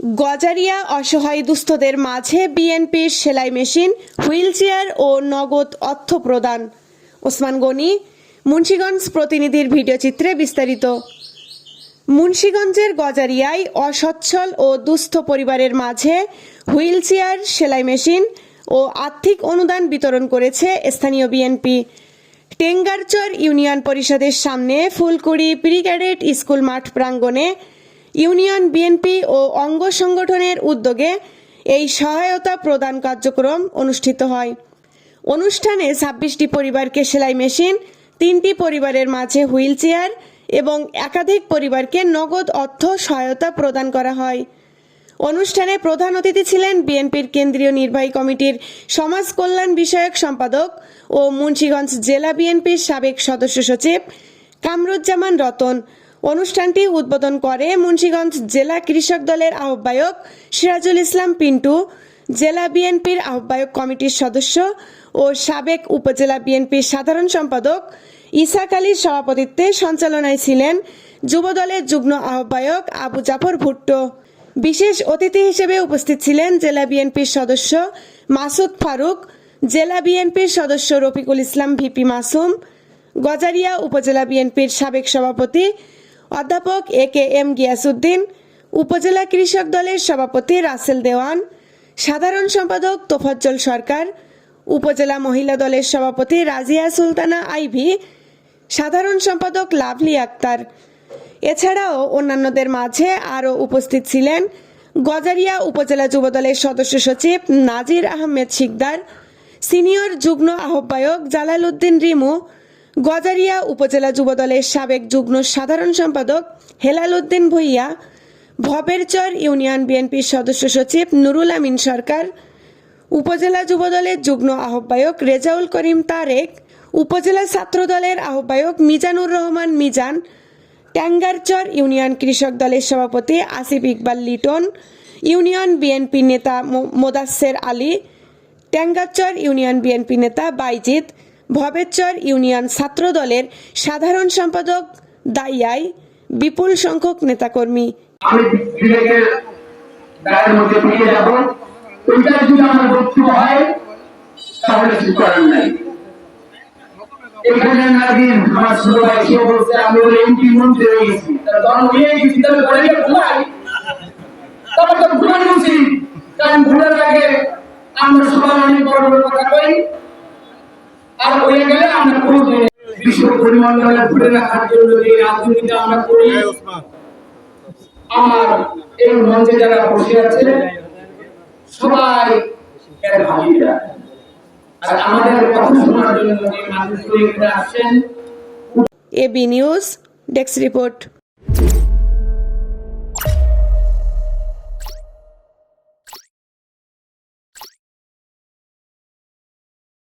গজারিয়া অসহায় দুস্থদের মাঝে বিএনপির সেলাই মেশিন, হুইলচেয়ার ও নগদ অর্থ প্রদান। ওসমান গনি, মুন্সিগঞ্জ প্রতিনিধির ভিডিওচিত্রে বিস্তারিত। মুন্সিগঞ্জের গজারিয়ায় অসচ্ছল ও দুস্থ পরিবারের মাঝে হুইলচেয়ার, সেলাই মেশিন ও আর্থিক অনুদান বিতরণ করেছে স্থানীয় বিএনপি। টেঙ্গারচর ইউনিয়ন পরিষদের সামনে ফুলকুড়ি প্রি ক্যাডেট স্কুল মাঠ প্রাঙ্গণে ইউনিয়ন বিএনপি ও অঙ্গ সংগঠনের উদ্যোগে এই সহায়তা প্রদান কার্যক্রম অনুষ্ঠিত হয়। অনুষ্ঠানে 26টি পরিবারকে সেলাই মেশিন, 3টি পরিবারের মাঝে হুইলচেয়ার এবং একাধিক পরিবারকে নগদ অর্থ সহায়তা প্রদান করা হয়। অনুষ্ঠানে প্রধান অতিথি ছিলেন বিএনপির কেন্দ্রীয় নির্বাহী কমিটির সমাজ কল্যাণ বিষয়ক সম্পাদক ও মুন্সিগঞ্জ জেলা বিএনপির সাবেক সদস্য সচিব কামরুজ্জামান রতন। অনুষ্ঠানটি উদ্বোধন করে মুন্সিগঞ্জ জেলা কৃষক দলের আহ্বায়ক সিরাজুল ইসলাম পিন্টু, জেলা বিএনপির আহ্বায়ক কমিটির সদস্য ও সাবেক উপজেলা বিএনপির সাধারণ সম্পাদক ইসাক আলীর সভাপতিত্বে সঞ্চালনায় ছিলেন যুবদলের যুগ্ম আহ্বায়ক আবু জাফর ভুট্টো। বিশেষ অতিথি হিসেবে উপস্থিত ছিলেন জেলা বিএনপির সদস্য মাসুদ ফারুক, জেলা বিএনপির সদস্য রফিকুল ইসলাম ভিপি মাসুম, গজারিয়া উপজেলা বিএনপির সাবেক সভাপতি অধ্যাপক AKM গিয়াসউদ্দিন, উপজেলা কৃষক দলের সভাপতি রাসেল দেওয়ান, সাধারণ সম্পাদক তোফাজ্জল সরকার, উপজেলা মহিলা দলের সভাপতি রাজিয়া সুলতানা আইভি, সাধারণ সম্পাদক লাভলি আক্তার। এছাড়াও অন্যান্যদের মাঝে আরও উপস্থিত ছিলেন গজারিয়া উপজেলা যুবদলের সদস্য সচিব নাজির আহমেদ শিকদার, সিনিয়র যুগ্ম আহ্বায়ক জালাল উদ্দিন রিমু, গজারিয়া উপজেলা যুবদলের সাবেক যুগ্ম সাধারণ সম্পাদক হেলাল উদ্দিন ভুইয়া, ভবেরচর ইউনিয়ন বিএনপির সদস্য সচিব নুরুল আমিন সরকার, উপজেলা যুবদলের যুগ্ম আহ্বায়ক রেজাউল করিম তারেক, উপজেলা ছাত্র দলের আহ্বায়ক মিজানুর রহমান মিজান, টেঙ্গারচর ইউনিয়ন কৃষক দলের সভাপতি আসিফ ইকবাল লিটন, ইউনিয়ন বিএনপি নেতা মোদাসের আলী, টেঙ্গারচর ইউনিয়ন বিএনপি নেতা বাইজিদ, ভবেরচর ইউনিয়ন ছাত্র দলের সাধারণ সম্পাদক দাইয়াই, বিপুল সংখ্যক নেতাকর্মী। এখানে নাদিন আমার ছোট ভাই সে বলছে আমি বলে এমপি মন্ত্রী হয়ে গেছি, তখন হয়ে গেছি তাহলে ঘরে গিয়ে ঘুমাই, তখন তো ঘুমানো উচিত। কারণ ঘুমার আগে আমরা সবাই অনেক বড় বড় কথা কই, আর হয়ে গেলে আমরা কোনো বিশ্ব পরিমণ্ডলে ঘুরে রাখার জন্য এই রাজনীতিটা আমরা করি। আমার এই মঞ্চে যারা বসে আছে সবাই এর ভাগিদার, আর আমাদের কথা শোনার জন্য যে মানুষগুলো এখানে আসছেন। AB news desk report.